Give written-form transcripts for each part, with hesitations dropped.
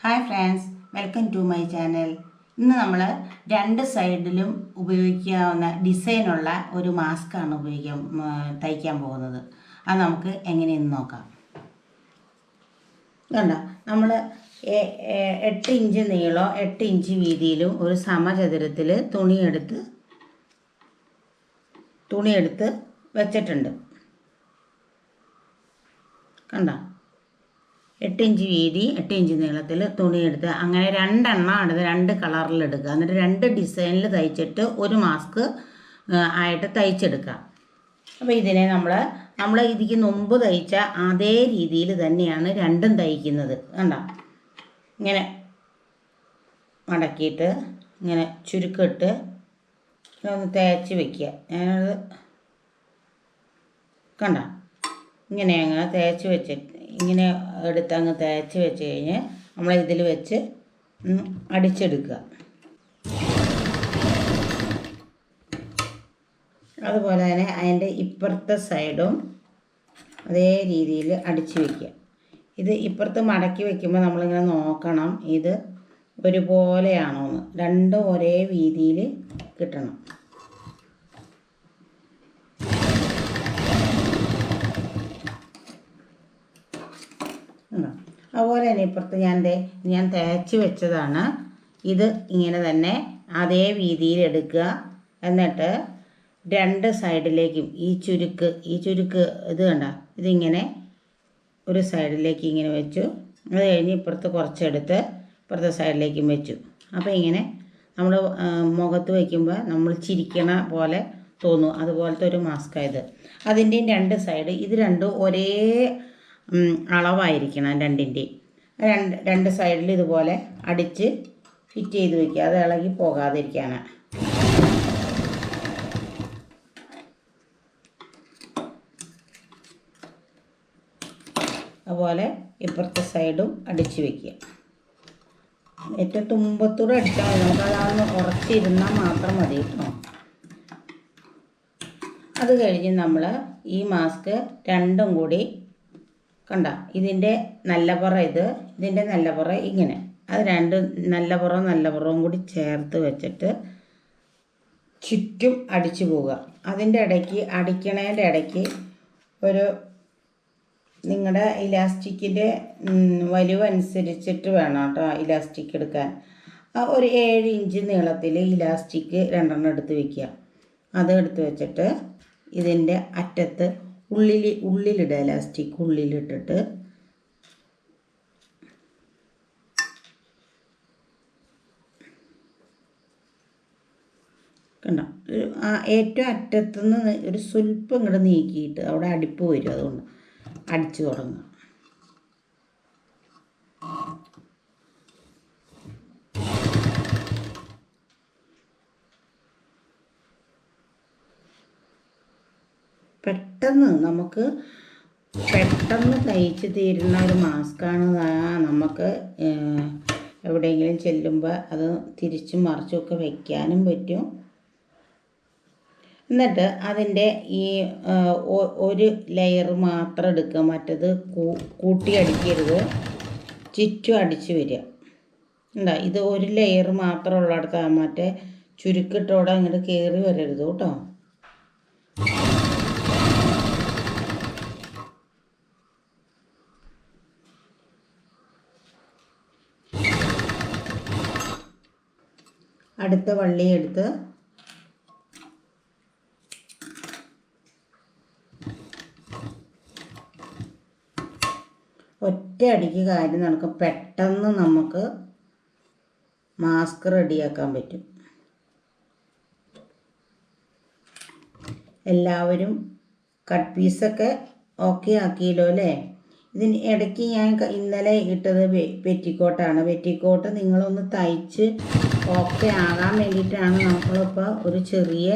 Hi friends, welcome to my channel. ഇന്ന് നമ്മൾ രണ്ട് സൈഡിലും ഉപയോഗിക്കാവുന്ന ഡിസൈനുള്ള ഒരു മാസ്കാണ് തയ്ക്കാൻ പോകുന്നത്. അത് നമുക്ക് എങ്ങനെയെന്ന് നോക്കാം. കണ്ടോ, നമ്മൾ 8 ഇഞ്ച് നീളവും 8 ഇഞ്ച് വീതിയിലും ഒരു സമചതുരത്തിൽ തുണിയെടുത്ത് വെച്ചിട്ടുണ്ട്. കണ്ടോ, 8 ഇഞ്ച് വീതി 8 ഇഞ്ച് നീളത്തിൽ തുണിയെടുത്ത് അങ്ങനെ രണ്ടെണ്ണം എടുത്ത് രണ്ട് കളറിലെടുക്കുക. എന്നിട്ട് രണ്ട് ഡിസൈനിൽ തയ്ച്ചിട്ട് ഒരു മാസ്ക് ആയിട്ട് തയ്ച്ചെടുക്കുക. അപ്പോൾ ഇതിനെ നമ്മൾ ഇതിക്ക് മുമ്പ് തയ്ച്ച അതേ രീതിയിൽ തന്നെയാണ് രണ്ടും തയ്ക്കുന്നത്. കണ്ടോ, ഇങ്ങനെ മടക്കിയിട്ട് ഇങ്ങനെ ചുരുക്കിട്ട് ഒന്ന് തേച്ച് വയ്ക്കുക. ഞാനത് കണ്ടോ, ഇങ്ങനെ അങ്ങനെ തേച്ച് വെച്ചിട്ട് ഇങ്ങനെ എടുത്ത് അങ്ങ് തേച്ച് വെച്ച് കഴിഞ്ഞ് നമ്മൾ ഇതിൽ വെച്ച് അടിച്ചെടുക്കുക. അതുപോലെ തന്നെ അതിൻ്റെ ഇപ്പുറത്തെ സൈഡും അതേ രീതിയിൽ അടിച്ച് വയ്ക്കുക. ഇത് ഇപ്പുറത്ത് മടക്കി വയ്ക്കുമ്പോൾ നമ്മളിങ്ങനെ നോക്കണം ഇത് ഒരുപോലെയാണോ എന്ന്. രണ്ടും ഒരേ വീതിയിൽ കിട്ടണം. അതുപോലെ തന്നെ ഇപ്പുറത്ത് ഞാൻ തേച്ച് വെച്ചതാണ്. ഇത് ഇങ്ങനെ തന്നെ അതേ വീതിയിൽ എടുക്കുക. എന്നിട്ട് രണ്ട് സൈഡിലേക്കും ഈ ചുരുക്ക് ഇത് കണ്ട, ഇതിങ്ങനെ ഒരു സൈഡിലേക്ക് ഇങ്ങനെ വെച്ചു. അത് കഴിഞ്ഞ് ഇപ്പുറത്ത് കുറച്ചെടുത്ത് ഇപ്പുറത്തെ സൈഡിലേക്കും വെച്ചു. അപ്പോൾ ഇങ്ങനെ നമ്മൾ മുഖത്ത് വയ്ക്കുമ്പോൾ നമ്മൾ ചിരിക്കണ പോലെ തോന്നും. അതുപോലത്തെ ഒരു മാസ്കാണ് ഇത്. അതിൻ്റെയും രണ്ട് സൈഡ് ഇത് രണ്ടും ഒരേ അളവായിരിക്കണം. രണ്ട് സൈഡിൽ ഇതുപോലെ അടിച്ച് ഫിറ്റ് ചെയ്ത് വയ്ക്കുക. അത് ഇളകി പോകാതിരിക്കാനാണ്. അതുപോലെ ഇപ്പുറത്തെ സൈഡും അടിച്ച് വയ്ക്കുക. ഏറ്റവും തുമ്പത്തൂടെ അടിച്ചാൽ മതി. നമുക്കതൊന്ന് ഉറച്ചിരുന്നാൽ മാത്രം മതി കേട്ടോ. അത് കഴിഞ്ഞ് നമ്മൾ ഈ മാസ്ക് രണ്ടും കൂടി കണ്ട, ഇതിൻ്റെ നല്ല പുറ ഇതിൻ്റെ നല്ല പുറ ഇങ്ങനെ, അത് രണ്ടും നല്ല പുറവും കൂടി ചേർത്ത് വെച്ചിട്ട് ചുറ്റും അടിച്ചു പോവുക. അതിൻ്റെ ഇടയ്ക്ക് അടിക്കണേൻ്റെ ഇടയ്ക്ക് ഒരു നിങ്ങളുടെ ഇലാസ്റ്റിക്കിൻ്റെ വലിവനുസരിച്ചിട്ട് വേണം കേട്ടോ ഇലാസ്റ്റിക് എടുക്കാൻ. ഒരു 7 ഇഞ്ച് നീളത്തിൽ ഇലാസ്റ്റിക് 2 എടുത്ത് വയ്ക്കുക. അത് എടുത്ത് വെച്ചിട്ട് ഇതിൻ്റെ അറ്റത്ത് ഉള്ളിലിടുക. ഇലാസ്റ്റിക് ഉള്ളിലിട്ടിട്ട് കണ്ടോ, ഏറ്റവും അറ്റത്തുനിന്ന് ഒരു സ്വല്പം ഇങ്ങോട്ട് നീക്കിയിട്ട് അവിടെ അടിപ്പ് വരും. അതുകൊണ്ട് അടിച്ചു തുടങ്ങുക. പെട്ടെന്ന് തയ്ച്ച് തീരുന്ന ഒരു മാസ്കാണ്. നമുക്ക് എവിടെയെങ്കിലും ചെല്ലുമ്പോൾ അത് തിരിച്ചും മറിച്ചുമൊക്കെ വയ്ക്കാനും പറ്റും. എന്നിട്ട് അതിൻ്റെ ഈ ഒരു ലെയർ മാത്രം എടുക്കുക. മറ്റത് കൂട്ടി അടിക്കരുത്, ചുറ്റും അടിച്ച് വരിക. എന്താ, ഇത് ഒരു ലെയർ മാത്രം ഉള്ളിടത്ത് മറ്റേ ചുരുക്കിട്ടോടെ അങ്ങോട്ട് കയറി വരരുത് കേട്ടോ. അടുത്ത വള്ളി എടുത്ത് ഒറ്റ അടിക്ക് കാര്യം നടക്കും. പെട്ടെന്ന് നമുക്ക് മാസ്ക് റെഡിയാക്കാൻ പറ്റും. എല്ലാവരും കട്ട് പീസൊക്കെ ഓക്കെ ആക്കിയല്ലോ അല്ലേ? ഇതിന് ഇടയ്ക്ക് ഞാൻ ഇന്നലെ ഇട്ടത് പെറ്റിക്കോട്ടാണ്. പെറ്റിക്കോട്ട് നിങ്ങളൊന്ന് തയ്ച്ച് ഓക്കെ ആകാൻ വേണ്ടിയിട്ടാണ് നമ്മളിപ്പോൾ ഒരു ചെറിയ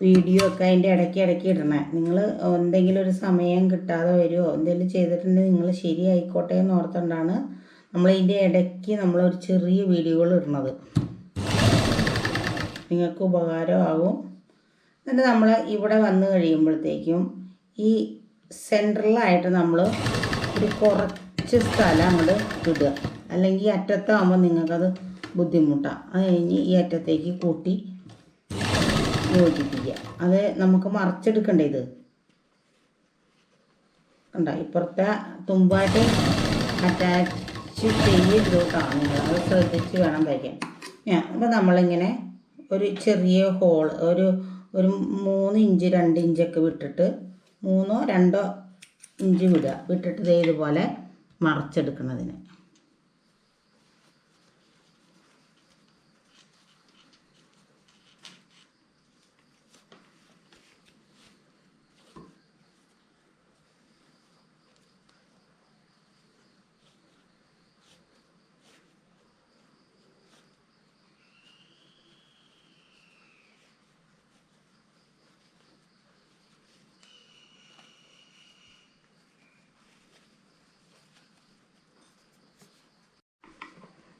വീഡിയോ ഒക്കെ അതിൻ്റെ ഇടയ്ക്ക് ഇടണേ. നിങ്ങൾ എന്തെങ്കിലും ഒരു സമയം കിട്ടാതെ വരുമോ എന്തെങ്കിലും ചെയ്തിട്ടുണ്ടെങ്കിൽ നിങ്ങൾ ശരിയായിക്കോട്ടെ എന്ന് ഓർത്തുകൊണ്ടാണ് നമ്മളതിൻ്റെ ഇടയ്ക്ക് നമ്മളൊരു ചെറിയ വീഡിയോകൾ ഇടുന്നത്. നിങ്ങൾക്ക് ഉപകാരമാകും. എന്നിട്ട് നമ്മൾ ഇവിടെ വന്നു കഴിയുമ്പോഴത്തേക്കും ഈ സെൻട്രലായിട്ട് നമ്മൾ ഒരു കുറച്ച് സ്ഥലം അങ്ങോട്ട് ഇടുക, അല്ലെങ്കിൽ ഈ അറ്റത്താകുമ്പോൾ നിങ്ങൾക്കത് ബുദ്ധിമുട്ടാണ്. അത് കഴിഞ്ഞ് ഈ അറ്റത്തേക്ക് കൂട്ടി യോജിപ്പിക്കുക. അത് നമുക്ക് മറിച്ചെടുക്കണ്ടേ, ഇത് കണ്ട ഇപ്പുറത്തെ തുമ്പായിട്ട് അറ്റാച്ച് ചെയ്യരുത് കേട്ടോ. നിങ്ങൾ അത് ശ്രദ്ധിച്ച് വേണം തയ്ക്കാൻ. അപ്പോൾ നമ്മളിങ്ങനെ ഒരു ചെറിയ ഹോൾ ഒരു 3 ഇഞ്ച് 2 ഇഞ്ചൊക്കെ വിട്ടിട്ട് 3 2 ഇഞ്ച് വിട്ടിട്ട് ഇതുപോലെ മറിച്ചെടുക്കുന്നതിന്.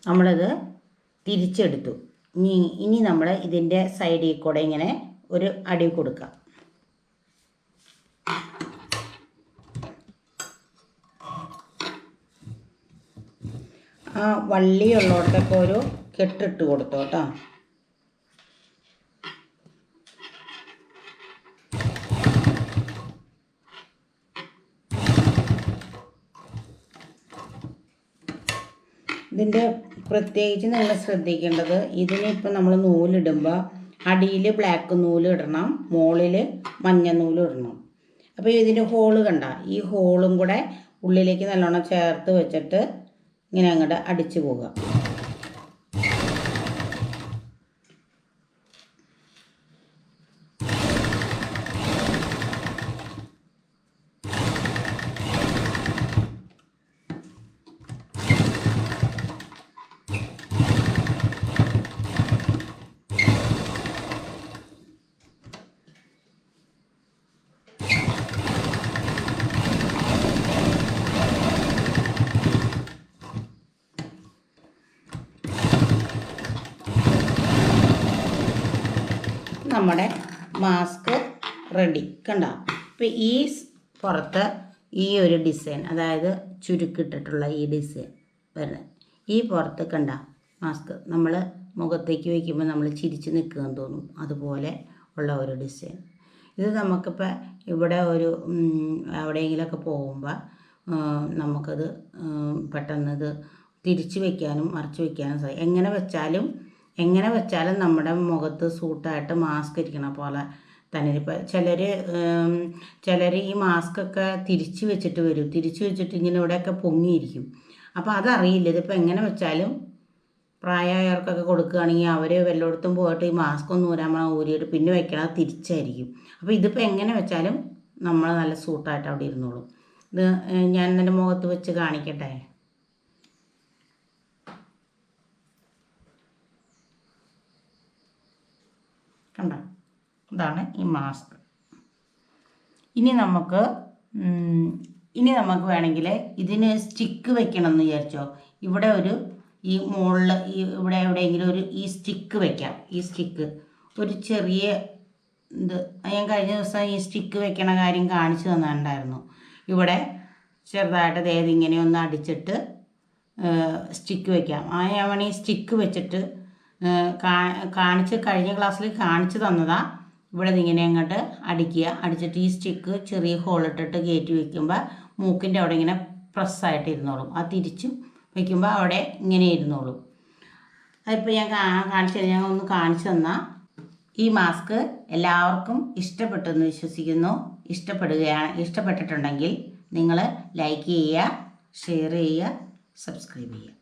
നമ്മളത് തിരിച്ചെടുത്തു. ഇനി നമ്മൾ ഇതിൻ്റെ സൈഡിൽ കൂടെ ഇങ്ങനെ ഒരു അടി കൊടുക്കാം. ആ വള്ളിയുള്ളോട്ടൊക്കെ ഒരു കെട്ടിട്ട് കൊടുത്തു കേട്ടോ. ഇതിൻ്റെ പ്രത്യേകിച്ച് നിങ്ങൾ ശ്രദ്ധിക്കേണ്ടത്, ഇതിനിപ്പോൾ നമ്മൾ നൂലിടുമ്പോൾ അടിയിൽ ബ്ലാക്ക് നൂല് ഇടണം, മുകളിൽ മഞ്ഞ നൂല് ഇടണം. അപ്പോൾ ഇതിൻ്റെ ഹോള് കണ്ട, ഈ ഹോളും കൂടെ ഉള്ളിലേക്ക് നല്ലോണം ചേർത്ത് വെച്ചിട്ട് ഇങ്ങനെ അങ്ങോട്ട് അടിച്ചു പോകുക. നമ്മുടെ മാസ്ക് റെഡി കണ്ട. ഇപ്പോൾ ഈ പുറത്ത് ഈ ഒരു ഡിസൈൻ, അതായത് ചുരുക്കിട്ടിട്ടുള്ള ഈ ഡിസൈൻ വരുന്നത്, ഈ പുറത്ത് കണ്ട മാസ്ക് നമ്മൾ മുഖത്തേക്ക് വയ്ക്കുമ്പോൾ നമ്മൾ ചിരിച്ച് നിൽക്കുകയെന്ന് തോന്നും, അതുപോലെ ഉള്ള ഒരു ഡിസൈൻ. ഇത് നമുക്കിപ്പോൾ ഇവിടെ ഒരു എവിടെയെങ്കിലുമൊക്കെ പോകുമ്പോൾ നമുക്കത് പെട്ടെന്ന് ഇത് തിരിച്ച് വയ്ക്കാനും മറിച്ച് വയ്ക്കാനും സാധിക്കും. എങ്ങനെ വെച്ചാലും നമ്മുടെ മുഖത്ത് സൂട്ടായിട്ട് മാസ്ക് ഇരിക്കണ പോലെ തന്നെ. ഇപ്പോൾ ചിലർ ഈ മാസ്കൊക്കെ തിരിച്ച് വെച്ചിട്ട് വരും, തിരിച്ച് വെച്ചിട്ട് ഇങ്ങനെ ഇവിടെയൊക്കെ പൊങ്ങിയിരിക്കും. അപ്പോൾ അതറിയില്ല. ഇതിപ്പോൾ എങ്ങനെ വെച്ചാലും പ്രായമായവർക്കൊക്കെ കൊടുക്കുകയാണെങ്കിൽ അവർ വല്ലയിടത്തും പോയിട്ട് ഈ മാസ്ക് ഒന്ന് ഊരിയിട്ട് പിന്നെ വെക്കണത് തിരിച്ചായിരിക്കും. അപ്പോൾ ഇതിപ്പോൾ എങ്ങനെ വെച്ചാലും നമ്മൾ നല്ല സൂട്ടായിട്ട് അവിടെ ഇരുന്നോളും. ഇത് ഞാൻ എൻ്റെ മുഖത്ത് വെച്ച് കാണിക്കട്ടെ. കണ്ട, ഇതാണ് ഈ മാസ്ക്. ഇനി നമുക്ക് വേണമെങ്കിൽ ഇതിന് സ്റ്റിക്ക് വെക്കണം എന്ന് വിചാരിച്ചോ. ഇവിടെ ഈ മുകളിൽ ഇവിടെ എവിടെയെങ്കിലും ഈ സ്റ്റിക്ക് വെക്കാം. ഈ സ്റ്റിക്ക് ഒരു ചെറിയ ഇത് ഞാൻ കഴിഞ്ഞ ദിവസം ഈ സ്റ്റിക്ക് വെക്കണ കാര്യം കാണിച്ചു തന്നിട്ടുണ്ടായിരുന്നു. ഇവിടെ ചെറുതായിട്ട് ഇങ്ങനെ ഒന്ന് അടിച്ചിട്ട് സ്റ്റിക്ക് വെക്കാം. ഞാൻ വേണമെങ്കിൽ ഈ സ്റ്റിക്ക് വെച്ചിട്ട് കഴിഞ്ഞ ക്ലാസ്സിൽ കാണിച്ചു തന്നതാ. ഇവിടെ ഇങ്ങനെ അങ്ങോട്ട് അടിച്ചിട്ട് ഈ സ്റ്റിക്ക് ചെറിയ ഹോളിട്ടിട്ട് കയറ്റി വയ്ക്കുമ്പോൾ മൂക്കിൻ്റെ അവിടെ ഇങ്ങനെ പ്രസ്സായിട്ട് ഇരുന്നോളും. അത് തിരിച്ചും വയ്ക്കുമ്പോൾ അവിടെ ഇങ്ങനെ ഇരുന്നോളും. അതിപ്പോൾ ഞാൻ ഒന്ന് കാണിച്ചു തന്നാൽ ഈ മാസ്ക് എല്ലാവർക്കും ഇഷ്ടപ്പെട്ടെന്ന് വിശ്വസിക്കുന്നു. ഇഷ്ടപ്പെട്ടിട്ടുണ്ടെങ്കിൽ നിങ്ങൾ ലൈക്ക് ചെയ്യുക, ഷെയർ ചെയ്യുക, സബ്സ്ക്രൈബ് ചെയ്യുക.